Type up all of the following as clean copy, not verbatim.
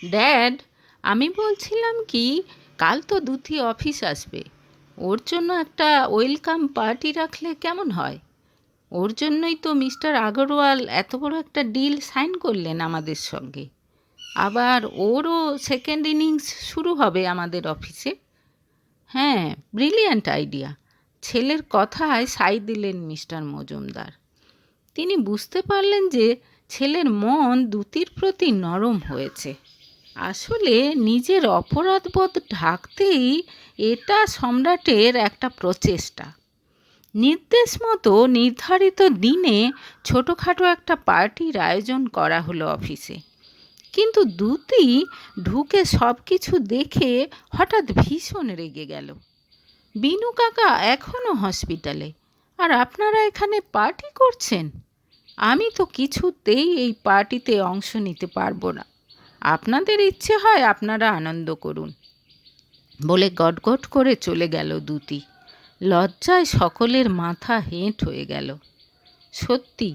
Dad, আমি বলছিলাম কি, কাল তো দুথি অফিস আসবে। ওর জন্য একটা ওয়েলকাম পার্টি রাখলে কেমন হয়? ওর জন্যই তো মিস্টার আগরওয়াল এত বড় একটা ডিল সাইন করলেন আমাদের সঙ্গে। আবার ওরও সেকেন্ড ইনিংস শুরু হবে আমাদের অফিসে। হ্যাঁ, ব্রিলিয়ান্ট আইডিয়া। ছেলের কথায় সাই দিলেন মিস্টার মজুমদার। তিনি বুঝতে পারলেন যে ছেলের মন দুতির প্রতি নরম হয়েছে। আসলে নিজের অপরাধবোধ ঢাকতেই এটা সম্রাটের একটা প্রচেষ্টা। নির্দেশ মতো নির্ধারিত দিনে ছোটোখাটো একটা পার্টির আয়োজন করা হলো অফিসে। কিন্তু দ্যুতি ঢুকে সব কিছু দেখে হঠাৎ ভীষণ রেগে গেল। বিনু কাকা এখনও হসপিটালে, আর আপনারা এখানে পার্টি করছেন? আমি তো কিছুতেই এই পার্টিতে অংশ নিতে পারবো না। আপনাদের ইচ্ছে হয় আপনারা আনন্দ করুন, বলে গটগট করে চলে গেল দ্যুতি। লজ্জায় সকলের মাথা হেঁট হয়ে গেল। সত্যি,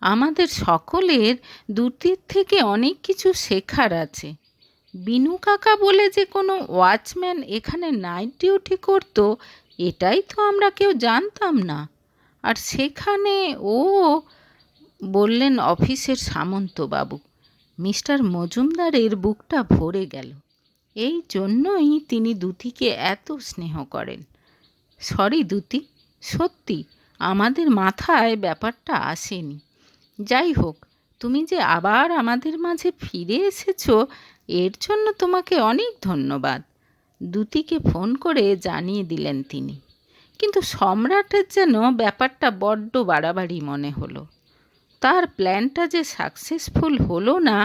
আমাদের সকলের দ্যুতির থেকে অনেক কিছু শেখার আছে। বিনু কাকা বলে যে কোনো ওয়াচম্যান এখানে নাইট ডিউটি করতো, এটাই তো আমরা কেউ জানতাম না। আর সেখানে ও, বললেন অফিসের সামন্তবাবু। মিস্টার মজুমদারের বুকটা ভরে গেল। এই জন্যই তিনি দ্যুতিকে এত স্নেহ করেন। সরি দ্যুতি, সত্যি আমাদের মাথায় ব্যাপারটা আসেনি। যাই হোক, তুমি যে আবার আমাদের মাঝে ফিরে এসেছো, এর জন্য তোমাকে অনেক ধন্যবাদ। দ্যুতিকে ফোন করে জানিয়ে দিলেন তিনি। কিন্তু সম্রাটের যেন ব্যাপারটা বড্ড বাড়াবাড়ি মনে হলো। তার প্ল্যানটা যে সাকসেসফুল হলো না,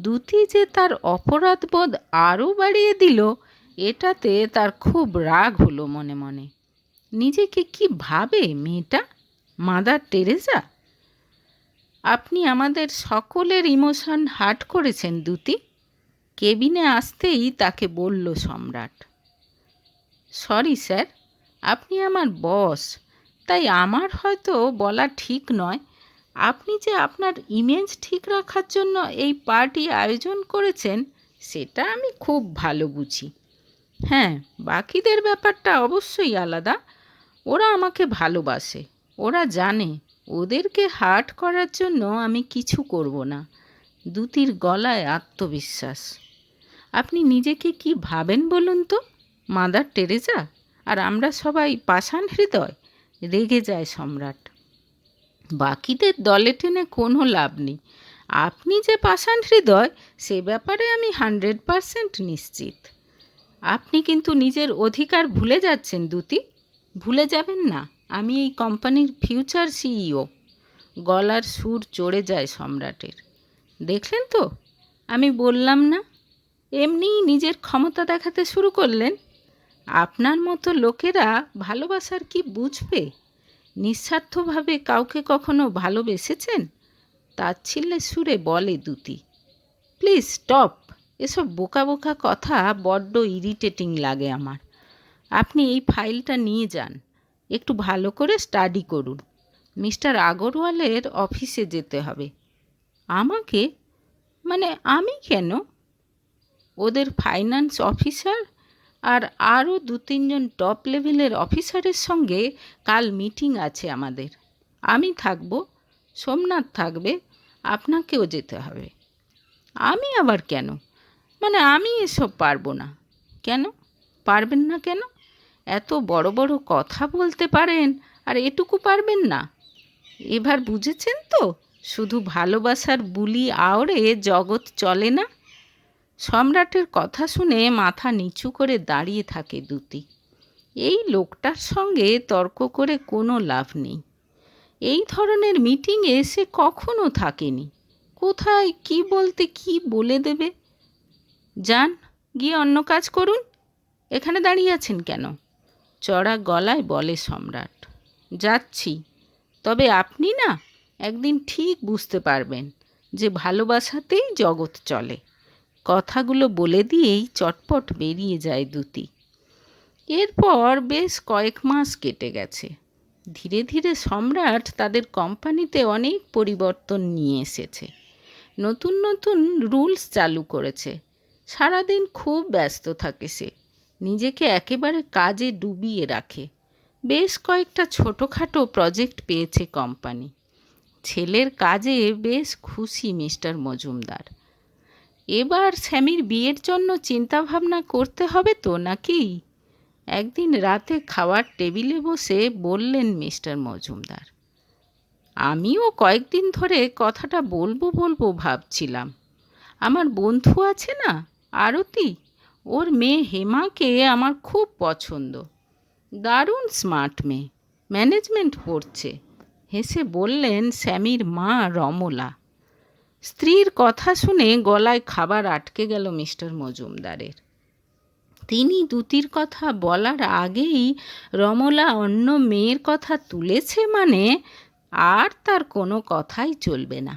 দ্যুতি যে তার অপরাধবোধ আরও বাড়িয়ে দিল, এটাতে তার খুব রাগ হলো মনে মনে। নিজেকে কি ভাবে মেয়েটা? Mother Teresa? আপনি আমাদের সকলের ইমোশন হার্ট করেছেন দ্যুতি, কেবিনে আসতেই তাকে বলল সম্রাট। সরি স্যার, আপনি আমার বস, তাই আমার হয়তো বলা ঠিক নয়। আপনি যে আপনার ইমেজ ঠিক রাখার জন্য এই পার্টি আয়োজন করেছেন, সেটা আমি খুব ভালো বুঝি। হ্যাঁ, বাকিদের ব্যাপারটা অবশ্যই আলাদা। ওরা আমাকে ভালোবাসে, ওরা জানে ওদেরকে হার্ট করার জন্য আমি কিছু করব না। দ্যুতির গলায় আত্মবিশ্বাস। আপনি নিজেকে কি ভাবেন বলুন তো? Mother Teresa? আর আমরা সবাই পাষাণ হৃদয়? রেগে যায় সম্রাট। বাকিদের দলে টেনে কোনো লাভ নেই। আপনি যে পাষাণ হৃদয়, সে ব্যাপারে আমি 100% নিশ্চিত। আপনি কিন্তু নিজের অধিকার ভুলে যাচ্ছেন দ্যুতি। ভুলে যাবেন না, আমি এই কোম্পানির ফিউচার সিইও। গলার সুর চড়ে যায় সম্রাটের। দেখলেন তো, আমি বললাম না? এমনিই নিজের ক্ষমতা দেখাতে শুরু করলেন। আপনার মতো লোকেরা ভালোবাসার কি বুঝবে? নিঃস্বার্থভাবে কাউকে কখনো ভালোবেসেছেন? তাচ্ছিল্যের সুরে বলে দ্যুতি। প্লিজ স্টপ, এসব বোকা বোকা কথা বড্ড ইরিটেটিং লাগে আমার। আপনি এই ফাইলটা নিয়ে যান, একটু ভালো করে স্টাডি করুন। মিস্টার আগরওয়ালের অফিসে যেতে হবে। আমাকে? মানে আমি কেন? ওদের ফাইন্যান্স অফিসার আর আরও 2-3 জন টপ লেভেলের অফিসারের সঙ্গে কাল মিটিং আছে আমাদের। আমি থাকব, সোমনাথ থাকবে, আপনাকেও যেতে হবে। আমি আবার কেন? মানে আমি এসব পারবো না। কেন পারবেন না? কেন? এত বড় বড় কথা বলতে পারেন, আর এটুকু পারবেন না? এবার বুঝেছেন তো, শুধু ভালোবাসার বুলি আওড়ে জগৎ চলে না। সম্রাটের কথা শুনে মাথা নিচু করে দাঁড়িয়ে থাকে দ্যুতি। এই লোকটার সঙ্গে তর্ক করে কোনো লাভ নেই। এই ধরনের মিটিংয়ে সে কখনো থাকেনি। কোথায় কি বলতে কি বলে দেবে। যান, গিয়ে অন্য কাজ করুন। এখানে দাঁড়িয়ে আছেন কেন? চড়া গলায় বলে সম্রাট। যাচ্ছি, তবে আপনি না একদিন ঠিক বুঝতে পারবেন যে ভালোবাসাতেই জগৎ চলে। কথাগুলো বলে দিয়েই চটপট বেরিয়ে যায় দ্যুতি। এরপর বেশ কয়েক মাস কেটে গেছে। ধীরে ধীরে সম্রাট তাদের কোম্পানিতে অনেক পরিবর্তন নিয়ে এসেছে। নতুন নতুন রুলস চালু করেছে। সারাদিন খুব ব্যস্ত থাকে সে, নিজেকে একেবারে কাজে ডুবিয়ে রাখে। বেশ কয়েকটা ছোটোখাটো প্রজেক্ট পেয়েছে কোম্পানি। ছেলের কাজে বেশ খুশি মিস্টার মজুমদার। এবার স্যামির বিয়ের জন্য চিন্তাভাবনা করতে হবে তো নাকি? একদিন রাতে খাওয়ার টেবিলে বসে বললেন মিস্টার মজুমদার। আমিও কয়েকদিন ধরে কথাটা বলবো বলবো ভাবছিলাম। আমার বন্ধু আছে না, আরতি, ওর মেয়ে হেমাকে আমার খুব পছন্দ। দারুণ স্মার্ট মেয়ে, ম্যানেজমেন্ট পড়ছে। হেসে বললেন স্যামির মা রমলা। স্ত্রীর কথা শুনে গলায় খাবার আটকে গেল মিস্টার মজুমদারের। তিনি দুটির কথা বলার আগেই রমলা অন্য মেয়ের কথা তুলেছে মানে আর তার কোনো কথাই চলবে না।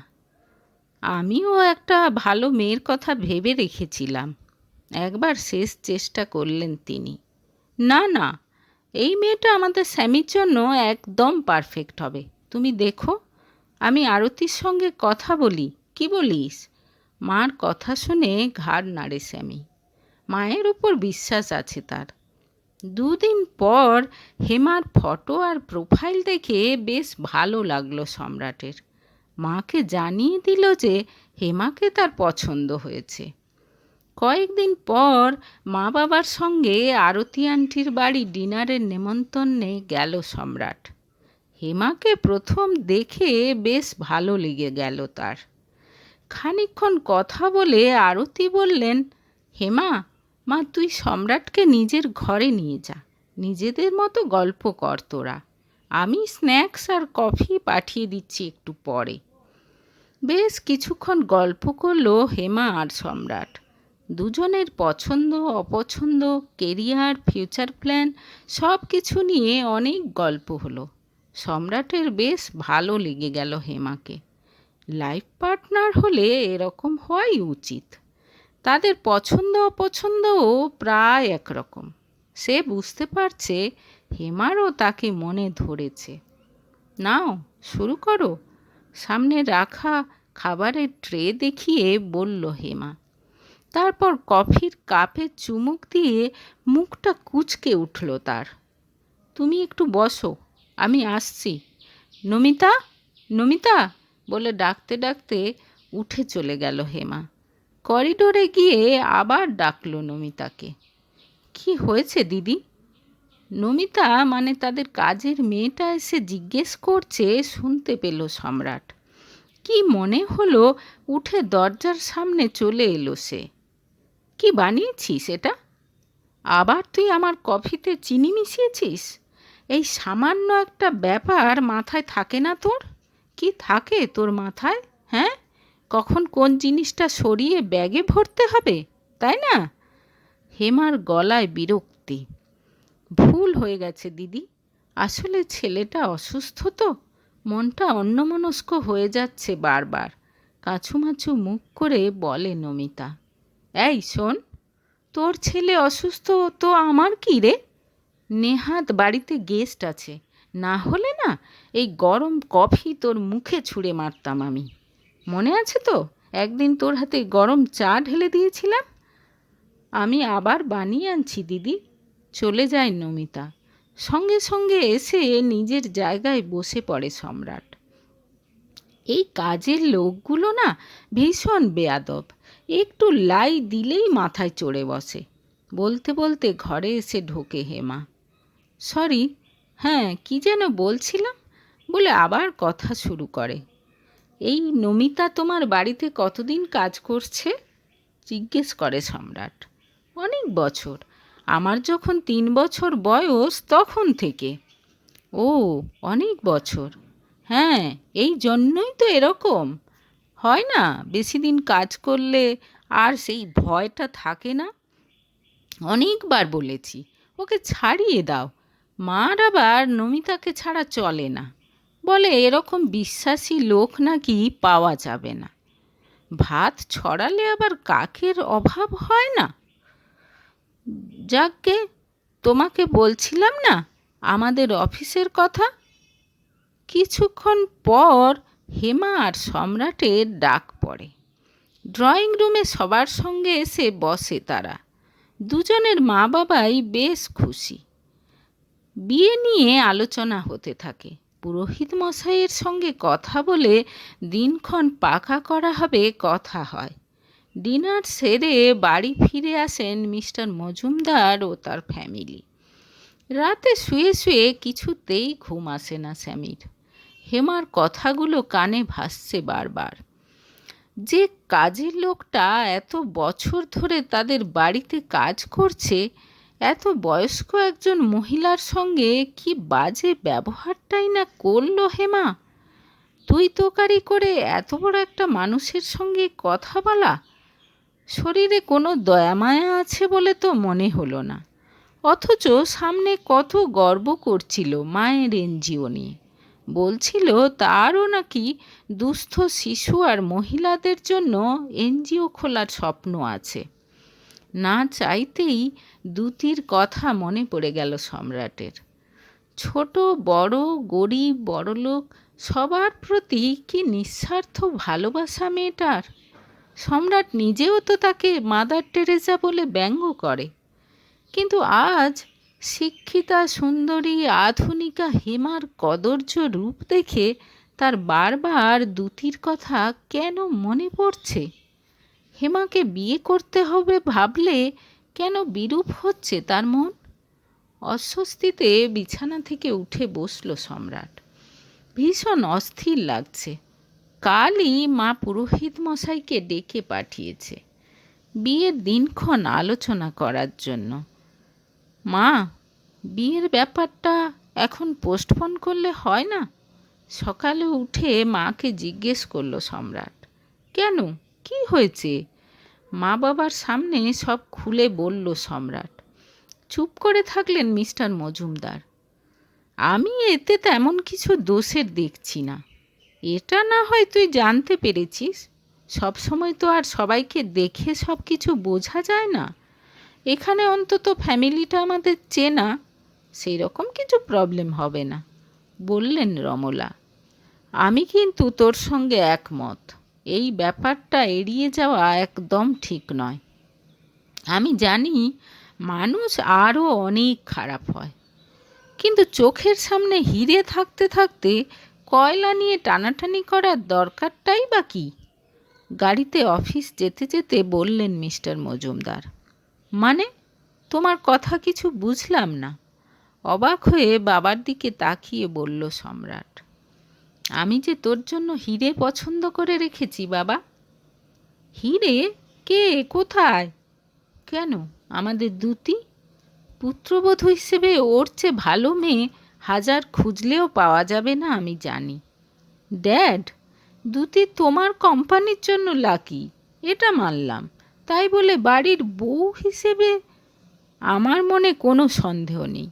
আমিও একটা ভালো মেয়ের কথা ভেবে রেখেছিলাম, একবার শেষ চেষ্টা করলেন তিনি। না না, এই মেয়েটা আমাদের স্যামির জন্য একদম পারফেক্ট হবে। তুমি দেখো, আমি আরতির সঙ্গে কথা বলি, কি বলিস? মার কথা শুনে ঘাড় নাড়ে স্যামি। মায়ের উপর বিশ্বাস আছে তার। দুদিন পর হেমার ফটো আর প্রোফাইল দেখে বেশ ভালো লাগলো সম্রাটের। মাকে জানিয়ে দিল যে হেমাকে তার পছন্দ হয়েছে। কয়েকদিন পর মা বাবার সঙ্গে আরতি আন্টির বাড়ি ডিনারের নেমন্তন্নে গেল সম্রাট। হেমাকে প্রথম দেখে বেশ ভালো লেগে গেল তার। খানিকক্ষণ কথা বলে আরতি বললেন, হেমা, মা তুই সম্রাটকে নিজের ঘরে নিয়ে যা, নিজেদের মতো গল্প কর তোরা। আমি স্ন্যাক্স আর কফি পাঠিয়ে দিচ্ছি একটু পরে। বেশ কিছুক্ষণ গল্প করলো হেমা আর সম্রাট। দুজনের পছন্দ অপছন্দ, কেরিয়ার, ফিউচার প্ল্যান সব কিছু নিয়ে অনেক গল্প হলো। সম্রাটের বেশ ভালো লেগে গেল হেমাকে। লাইফ পার্টনার হলে এরকম হওয়াই উচিত। তাদের পছন্দ অপছন্দও প্রায় একরকম। সে বুঝতে পারছে হেমারও তাকে মনে ধরেছে। নাও শুরু করো, সামনে রাখা খাবারের ট্রে দেখিয়ে বলল হেমা। তারপর কফির কাপে চুমুক দিয়ে মুখটা কুঁচকে উঠল তার। তুমি একটু বসো, আমি আসছি। নমিতা, নমিতা বলে ডাকতে ডাকতে উঠে চলে গেল হেমা। করিডোরে গিয়ে আবার ডাকলো নমিতাকে। কি হয়েছে দিদি? নমিতা মানে তাদের কাজের মেয়েটা এসে জিজ্ঞেস করছে শুনতে পেল সম্রাট। কি মনে হলো উঠে দরজার সামনে চলে এলো সে। কি বানিয়েছিস এটা? আবার তুই আমার কফিতে চিনি মিশিয়েছিস? এই সামান্য একটা ব্যাপার মাথায় থাকে না তোর? কি থাকে তোর মাথায়? হ্যাঁ, কখন কোন জিনিসটা সরিয়ে ব্যাগে ভরতে হবে, তাই না? হেমার গলায় বিরক্তি। ভুল হয়ে গেছে দিদি, আসলে ছেলেটা অসুস্থ তো, মনটা অন্যমনস্ক হয়ে যাচ্ছে বারবার। কাছুমাছু মুখ করে বলে নমিতা। এই শোন, তোর ছেলে অসুস্থ তো আমার কি রে? নেহাত বাড়িতে গেস্ট আছে, না হলে না এই গরম কফি তোর মুখে ছুঁড়ে মারতাম আমি। মনে আছে তো একদিন তোর হাতে গরম চা ঢেলে দিয়েছিলাম? আমি আবার বানিয়ে আনছি দিদি। চলে যায় নমিতা। সঙ্গে সঙ্গে এসে নিজের জায়গায় বসে পড়ে সম্রাট। এই কাজের লোকগুলো না ভীষণ বেয়াদব, একটু লাই দিলেই মাথায় চড়ে বসে। বলতে বলতে ঘরে এসে ঢোকে হেমা। সরি, হ্যাঁ কি যেন বলছিলাম বলে আবার কথা শুরু করে। এই নমিতা তোমার বাড়িতে কতদিন কাজ করছে? জিজ্ঞেস করে সম্রাট। অনেক বছর, আমার যখন 3 বছর বয়স তখন থেকে। ও, অনেক বছর। হ্যাঁ, এই জন্যই তো এরকম হয় না, বেশি দিন কাজ করলে আর সেই ভয়টা থাকে না। অনেকবার বলেছি ওকে ছাড়িয়ে দাও, মার আবার নমিতাকে ছাড়া চলে না, বলে এরকম বিশ্বাসী লোক নাকি পাওয়া যাবে না। ভাত ছড়ালে আবার কাকের অভাব হয় না। যাকগে, তোমাকে বলছিলাম না আমাদের অফিসের কথা। কিছুক্ষণ পর হেমা আর সম্রাটের ডাক পড়ে। ড্রয়িং রুমে সবার সঙ্গে এসে বসে তারা। দুজনের মা বাবাই বেশ খুশি। বিয়ে নিয়ে আলোচনা হতে থাকে। পুরোহিত মশাইয়ের সঙ্গে কথা বলে দিনক্ষণ পাকা করা হবে কথা হয়। ডিনার সেরে বাড়ি ফিরে আসেন মিস্টার মজুমদার ও তার ফ্যামিলি। রাতে শুয়ে শুয়ে কিছুতেই ঘুম আসে না স্যামির। হেমার কথাগুলো কানে ভাসছে বারবার। যে কাজের লোকটা এত বছর ধরে তাদের বাড়িতে কাজ করছে, এত বয়স্ক একজন মহিলার সঙ্গে কি বাজে ব্যবহারটাই না করলো হেমা। তুই তোকারি করে এত বড় একটা মানুষের সঙ্গে কথা বলা। শরীরে কোনো দয়ামায়া আছে বলে তো মনে হলো না। অথচ সামনে কত গর্ব করছিল মায়ের এনজিও নিয়ে। বলছিল তারও নাকি দুস্থ শিশু আর মহিলাদের জন্য এনজিও খোলার স্বপ্ন আছে। না চাইতেই দ্যুতির কথা মনে পড়ে গেল সম্রাটের। ছোট বড়, গরিব বড়লোক সবার প্রতি কি নিঃস্বার্থ ভালোবাসা মেয়েটার। সম্রাট নিজেও তো তাকে মাদার টেরেসা বলে ব্যঙ্গ করে। কিন্তু আজ শিক্ষিতা সুন্দরী আধুনিকা হেমার কদর্য রূপ দেখে তার বারবার দ্যুতির কথা কেন মনে পড়ছে। হেমাকে বিয়ে করতে হবে ভাবলে কেন বিরূপ হচ্ছে তার মন। অস্বস্তিতে বিছানা থেকে উঠে বসল সম্রাট। ভীষণ অস্থির লাগছে। কালই মা পুরোহিত মশাইকে ডেকে পাঠিয়েছে বিয়ের দিনক্ষণ আলোচনা করার জন্য। মা, বিয়ের ব্যাপারটা এখন পোস্টপোন করলে হয় না? সকালে উঠে মাকে জিজ্ঞেস করল সম্রাট। কেন, কি হয়েছে? মা বাবার সামনে সব খুলে বলল সম্রাট। চুপ করে থাকলেন মিস্টার মজুমদার। আমি এতে তেমন কিছু দোষের দেখছি না। এটা না হয় তুই জানতে পেরেছিস। সব সময় তো আর সবাইকে দেখে সব কিছু বোঝা যায় না। এখানে অন্তত ফ্যামিলিটা আমাদের চেনা, সেই রকম কিছু প্রবলেম হবে না, বললেন রমলা। আমি কিন্তু তোর সঙ্গে একমত। এই ব্যাপারটা এড়িয়ে যাওয়া একদম ঠিক নয়। আমি জানি মানুষ আরও অনেক খারাপ হয়, কিন্তু চোখের সামনে হিরে থাকতে থাকতে কয়লা নিয়ে টানাটানি করার দরকারটাই বা কী? গাড়িতে অফিস যেতে যেতে বললেন মিস্টার মজুমদার। মানে, তোমার কথা কিছু বুঝলাম না। অবাক হয়ে বাবার দিকে তাকিয়ে বলল সম্রাট। আমি যে তোর জন্য হিরে পছন্দ করে রেখেছি বাবা। হিরে? কে, কোথায়? কেন, আমাদের দ্যুতি। পুত্রবধূ হিসেবে ওর চেয়ে ভালো মেয়ে হাজার খুঁজলেও পাওয়া যাবে না আমি জানি। ড্যাড, দ্যুতি তোমার কোম্পানির জন্য লাকি, এটা মানলাম। তাই বলে বাড়ির বউ হিসেবে আমার মনে কোনো সন্দেহ নেই।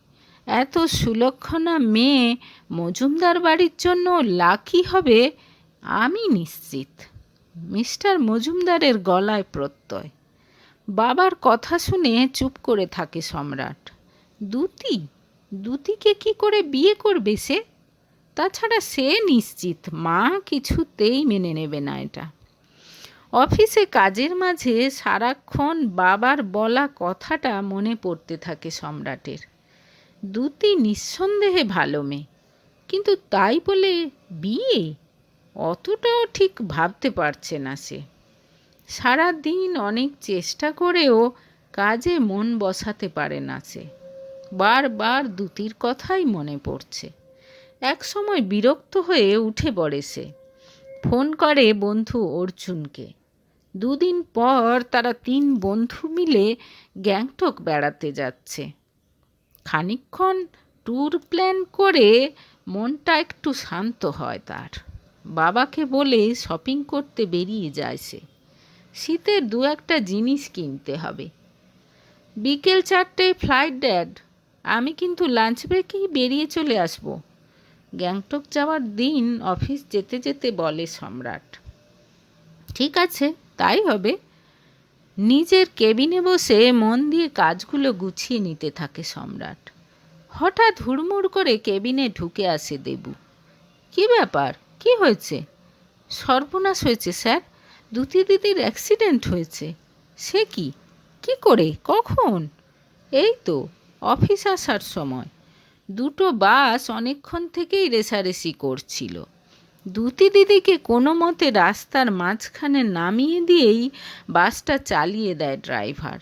এত সুলক্ষণা মেয়ে মজুমদার বাড়ির জন্য লাকি হবে আমি নিশ্চিত। মিস্টার মজুমদারের গলায় প্রত্যয়। বাবার কথা শুনে চুপ করে থাকে সম্রাট। দ্যুতি? দ্যুতিকে কি করে বিয়ে করবে সে? তাছাড়া সে নিশ্চিত মা কিছুতেই মেনে নেবে না এটা। অফিসে কাজের মাঝে সারাক্ষণ বাবার বলা কথাটা মনে পড়তে থাকে সম্রাটের। দ্যুতি নিঃসন্দেহে ভালো মেয়ে, কিন্তু তাই বলে বিয়ে? অতটাও ঠিক ভাবতে পারছে না সে। সারা দিন অনেক চেষ্টা করেও কাজে মন বসাতে পারে না সে। বারবার দ্যুতির কথাই মনে পড়ছে। এক সময় বিরক্ত হয়ে উঠে পড়ে সে। ফোন করে বন্ধু অর্জুনকে। দুদিন পর তারা 3 বন্ধু মিলে গ্যাংটক বেড়াতে যাচ্ছে। খানিকক্ষণ ট্যুর প্ল্যান করে মনটা একটু শান্ত হয় তার। বাবাকে বলে শপিং করতে বেরিয়ে যায় সে। শীতের 2-1টা জিনিস কিনতে হবে। বিকেল 4টেয় ফ্লাইট ড্যাড। আমি কিন্তু লাঞ্চ ব্রেকেই বেরিয়ে চলে আসব। গ্যাংটক যাওয়ার দিন অফিস যেতে যেতে বলে সম্রাট। ঠিক আছে, তাই হবে। নিজের কেবিনে বসে মন দিয়ে কাজগুলো গুছিয়ে নিতে থাকে সম্রাট। হঠাৎ হুড়মুড় করে কেবিনে ঢুকে আসে দেবু। কি ব্যাপার, কি হয়েছে? সর্বনাশ হয়েছে স্যার, দ্যুতি দিদির অ্যাক্সিডেন্ট হয়েছে? সে কি? কি করে? কখন? এই তো অফিস আসার সময়। দুটো বাস অনেকক্ষণ থেকেই রেষারেষি করছিল। দ্যুতি দিদিকে কোনো মতে রাস্তার মাঝখানে নামিয়ে দিয়েই বাসটা চালিয়ে দেয় ড্রাইভার।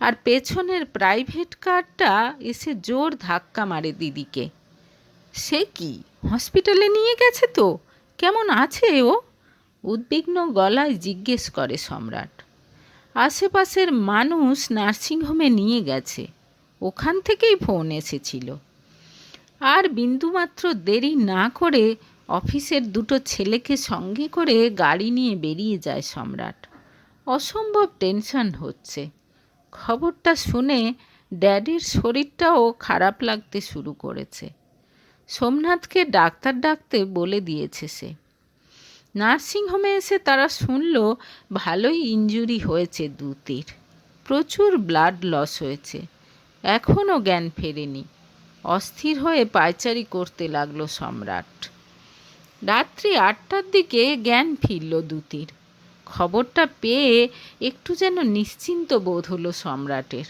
আর পেছনের প্রাইভেট কারটা এসে জোর ধাক্কা মারে দিদিকে। সে কি, হসপিটালে নিয়ে গেছে তো? কেমন আছে ও? উদ্বিগ্ন গলায় জিজ্ঞেস করে সম্রাট। আশেপাশের মানুষ নার্সিংহোমে নিয়ে গেছে, ওখান থেকেই ফোন এসেছিল। আর বিন্দুমাত্র দেরি না করে অফিসের দুটো ছেলেকে সঙ্গে করে গাড়ি নিয়ে বেরিয়ে যায় সম্রাট। অসম্ভব টেনশন হচ্ছে। খবরটা শুনে ড্যাডির শরীরটাও খারাপ লাগতে শুরু করেছে। সোমনাথকে ডাক্তার ডাকতে বলে দিয়েছে সে। নার্সিংহোমে এসে তারা শুনল ভালোই ইনজুরি হয়েছে দ্যুতির। প্রচুর ব্লাড লস হয়েছে, এখনও জ্ঞান ফেরেনি। অস্থির হয়ে পায়চারি করতে লাগলো সম্রাট। রাত্রি 8টার দিকে জ্ঞান ফিরল দ্যুতির। খবরটা পেয়ে একটু যেন নিশ্চিন্ত বোধ হলো সম্রাটের।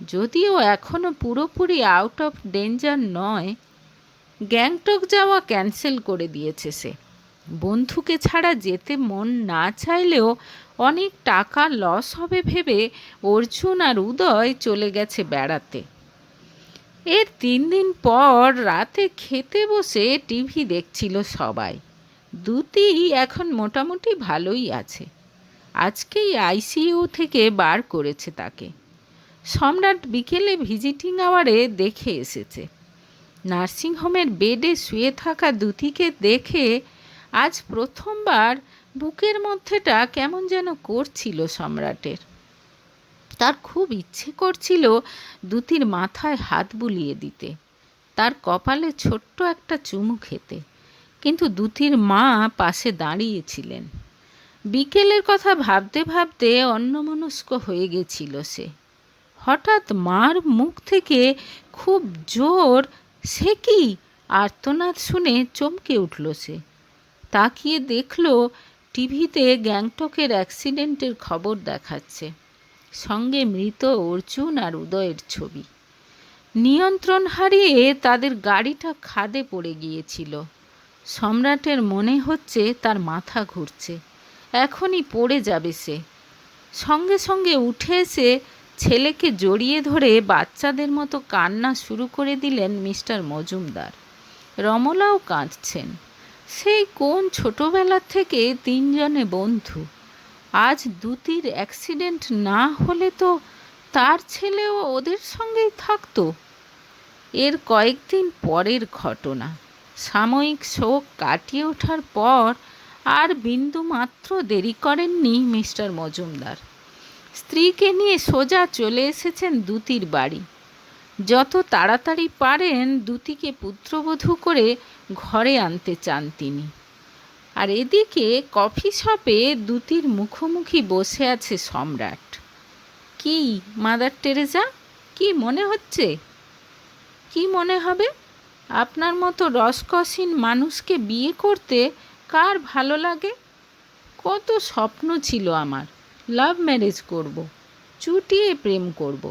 যদিও এখনও পুরোপুরি আউট অফ ডেঞ্জার নয়। গ্যাংটক যাওয়া ক্যান্সেল করে দিয়েছে সে। বন্ধুকে ছাড়া যেতে মন না চাইলেও অনেক টাকা লস হবে ভেবে অর্জুন আর উদয় চলে গেছে বেড়াতে। এর 3 দিন পর রাতে খেতে বসে টিভি দেখছিল সবাই। দ্যুতি এখন মোটামুটি ভালোই আছে। আজকেই আইসিইউ থেকে বার করেছে তাকে। সম্রাট বিকেলে ভিজিটিং আওয়ারে দেখে এসেছে। নার্সিংহোমের বেডে শুয়ে থাকা দ্যুতিকে দেখে আজ প্রথমবার বুকের মধ্যেটা কেমন যেন করছিল সম্রাটের। তার খুব ইচ্ছে করছিল দ্যুতির মাথায় হাত বুলিয়ে দিতে, তার কপালে ছোট্ট একটা চুমু খেতে, কিন্তু দ্যুতির মা পাশে দাঁড়িয়েছিলেন। বিকেলের কথা ভাবতে ভাবতে অন্যমনস্ক হয়ে গেছিল সে। হঠাৎ মার মুখ থেকে খুব জোর সে কি আর্তনাদ শুনে চমকে উঠল সে। তাকিয়ে দেখল টিভিতে গ্যাংটকের অ্যাক্সিডেন্টের খবর দেখাচ্ছে, সঙ্গে মৃত অর্জুন আর উদয়ের ছবি। নিয়ন্ত্রণ হারিয়ে তাদের গাড়িটা খাদে পড়ে গিয়েছিল। সম্রাটের মনে হচ্ছে তার মাথা ঘুরছে, এখনই পড়ে যাবে সে। সঙ্গে সঙ্গে উঠে এসে ছেলেকে জড়িয়ে ধরে বাচ্চাদের মতো কান্না শুরু করে দিলেন মিস্টার মজুমদার। রমলাও কাঁদছেন। সেই কোন ছোটবেলা থেকে 3 জনে বন্ধু। আজ দ্যুতির অ্যাক্সিডেন্ট না হলে তো তার ছেলেও ওদের সঙ্গেই থাকতো। এর কয়েকদিন পরের ঘটনা। সাময়িক শোক কাটিয়ে ওঠার পর আর বিন্দু মাত্র দেরি করেননি মিস্টার মজুমদার। স্ত্রীকে নিয়ে সোজা চলে এসেছেন দ্যুতির বাড়ি। যত তাড়াতাড়ি পারেন দ্যুতিকে পুত্রবধূ করে ঘরে আনতে চান তিনি। আর এদিকে কফি শপে দ্যুতির মুখোমুখি বসে আছে সম্রাট। কি মাদার টেরেজা, কি মনে হচ্ছে? কি মনে হবে? আপনার মতো রসকসীন মানুষকে বিয়ে করতে কার ভালো লাগে? কত স্বপ্ন ছিল আমার, লাভ ম্যারেজ করব, চুটিয়ে প্রেম করব।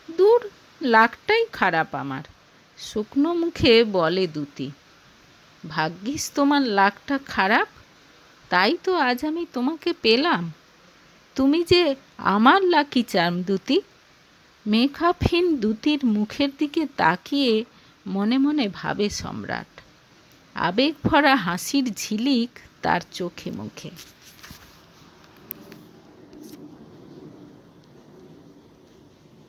দূর, লাকটাই খারাপ আমার। শুকনো মুখে বলে দ্যুতি। ভাগ্যিস তোমার লাকটা খারাপ, তাই তো আজ আমি তোমাকে পেলাম। তুমি যে আমার লাকি চার্ম দ্যুতি। মেকআপহীন দ্যুতির মুখের দিকে তাকিয়ে মনে মনে ভাবে সম্রাট। আবেগ ভরা হাসির ঝিলিক তার চোখে মুখে।